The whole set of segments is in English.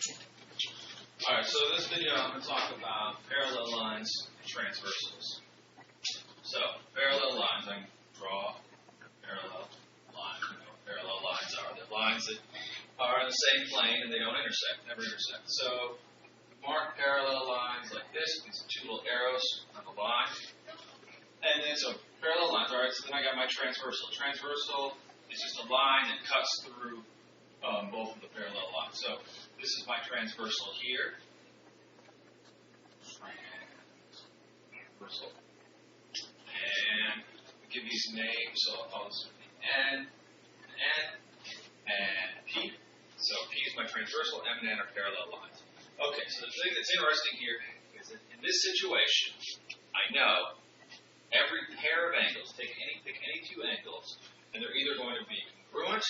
Alright, so in this video I'm going to talk about parallel lines and transversals. So, parallel lines, I can draw parallel lines. You know what parallel lines are. They're lines that are in the same plane and they don't intersect, never intersect. So, mark parallel lines like this, these two little arrows on the line. And then, so parallel lines, alright, so then I got my transversal. Transversal is just a line that cuts through both of the parallel lines. So, this is my transversal here. Transversal. And give these names, so I'll call this N, and P. So P is my transversal, M and N are parallel lines. Okay, so the thing that's interesting here is that in this situation, I know every pair of angles, pick any two angles, and they're either going to be congruent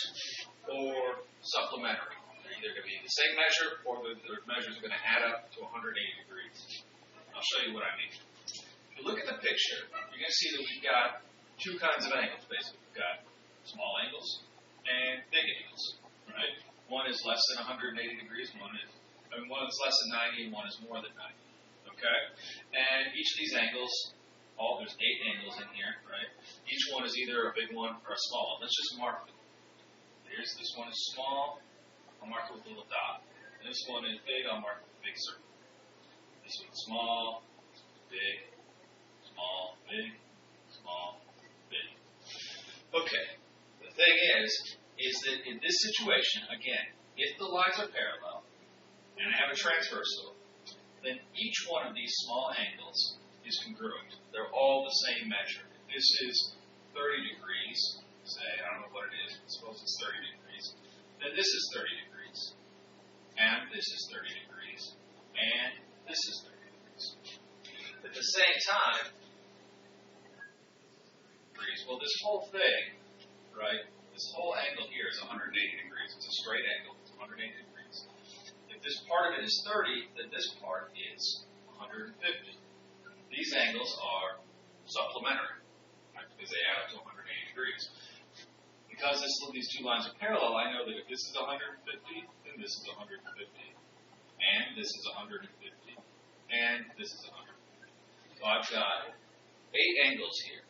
or supplementary. They're either going to be the same measure or the measures are going to add up to 180 degrees. I'll show you what I mean. If you look at the picture, you're going to see that we've got two kinds of angles, basically. We've got small angles and big angles, right? One is less than 180 degrees, one is less than 90, and one is more than 90, okay? And each of these angles, there's 8 angles in here, right? Each one is either a big one or a small one. Let's just mark them. This one is small, I'll mark it with a little dot. And this one is big, I'll mark it with a big circle. This one's small, big, small, big, small, big. Okay, the thing is that in this situation, again, if the lines are parallel and I have a transversal, then each one of these small angles is congruent. They're all the same measure. If this is 30 degrees, say, I don't know what it is, suppose it's 30 degrees, then this is 30 degrees, and this is 30 degrees, and this is 30 degrees. At the same time, well, this whole thing, right, this whole angle here is 180 degrees. It's a straight angle. It's 180 degrees. If this part of it is 30, then this part is 150. These angles are supplementary, right, because they add up to 180 degrees. Because these two lines are parallel, I know that if this is 150, then this is 150, and this is 150, and this is 150. So I've got 8 angles here.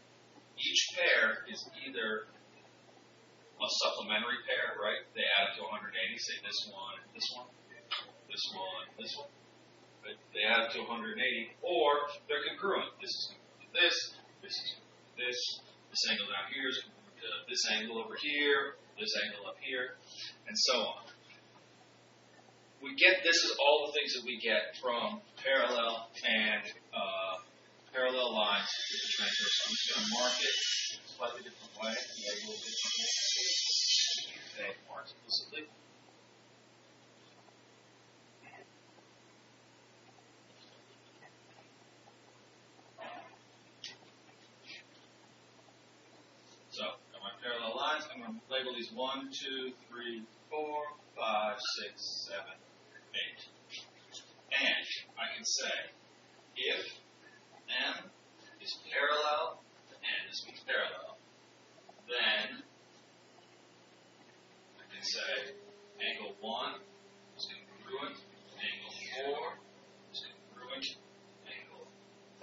Each pair is either a supplementary pair, right? They add up to 180, say this one, this one, this one, this one. Right? They add up to 180, or they're congruent. This is congruent to this, this is congruent to this, this angle down here is congruent to this angle over here, this angle up here, and so on. This is all the things that we get from parallel and parallel lines with the transversal. I'm just going to mark it a slightly different way, label it differently. Okay, mark explicitly. So, got my parallel lines. I'm going to label these 1, 2, 3, 4, 5, 6, 7, 8. And I can say, if M is parallel to N, this means parallel, then I can say angle 1 is congruent to angle 4 is congruent to angle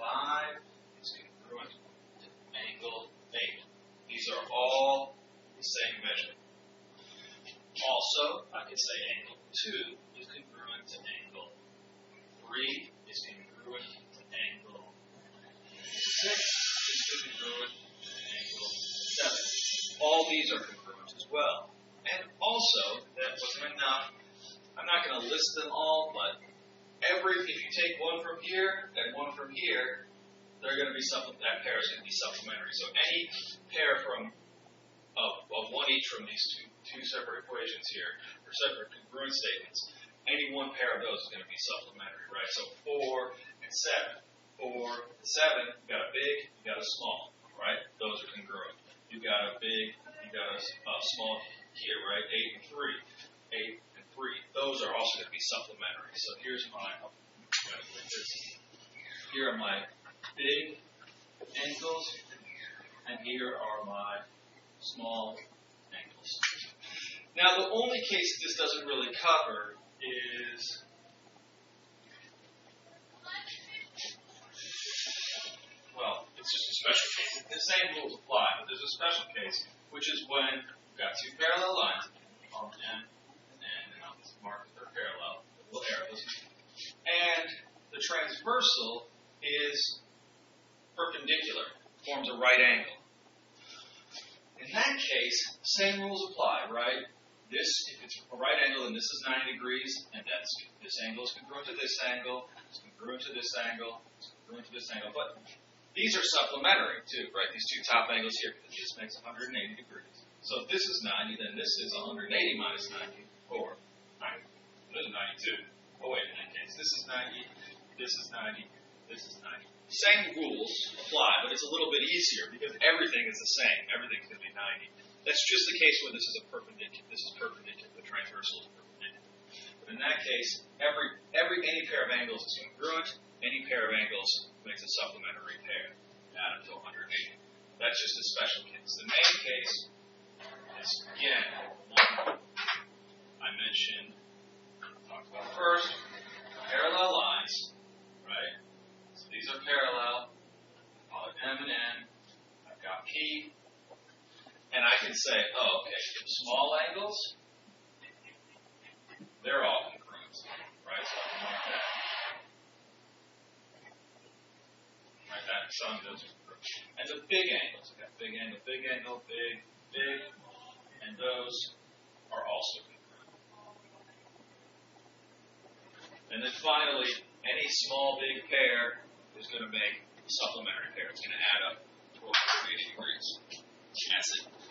5 is congruent to angle 8. These are all the same measure. Also, I can say angle 2 is congruent to angle 3 is congruent to angle 6 is congruent to angle 7. All these are congruent as well. And also, that wasn't enough. I'm not going to list them all, but if you take one from here and one from here, they're going to be that pair is going to be supplementary. So any pair of one each from these two separate equations here, or separate congruent statements, any one pair of those is going to be supplementary, right? So 4 and 7. 4 and 7, you've got a big, you've got a small, right? Those are congruent. You've got a big, you've got a small here, right? 8 and 3. 8 and 3. Those are also going to be supplementary. So here's here are my big angles, and here are my small angles. Now, the only case this doesn't really cover is it's just a special case. The same rules apply, but there's a special case, which is when you've got two parallel lines, on M and N, and I'll just mark that they're parallel, little arrows, and the transversal is perpendicular, forms a right angle. In that case, same rules apply, right? This, if it's a right angle, then this is 90 degrees, and this angle is congruent to this angle, it's congruent to this angle, it's congruent to this angle, but these are supplementary, too, right? These two top angles here, because this makes 180 degrees. So if this is 90, then this is 180 minus 90, or 90. This is 92. Oh, wait, in that case, this is 90, this is 90, this is 90. Same rules apply, but it's a little bit easier because everything is the same. Everything's going to be 90. That's just the case where this is a perpendicular. This is perpendicular. The transversal is perpendicular. But in that case, any pair of angles is congruent. Any pair of angles makes a supplementary pair. Add up to 180. That's just a special case. The main case is, again, I mentioned, talked about first, parallel lines, right? So these are parallel. Call it M and N. I've got P. And I can say, oh, okay, small angles, they're all congruent, right? So I can mark that. Right, that some of those are congruent. And the big angles, okay, big angle, big angle, big, big, and those are also congruent. And then finally, any small big pair is going to make a supplementary pair. It's going to add up to 180 degrees. That's it.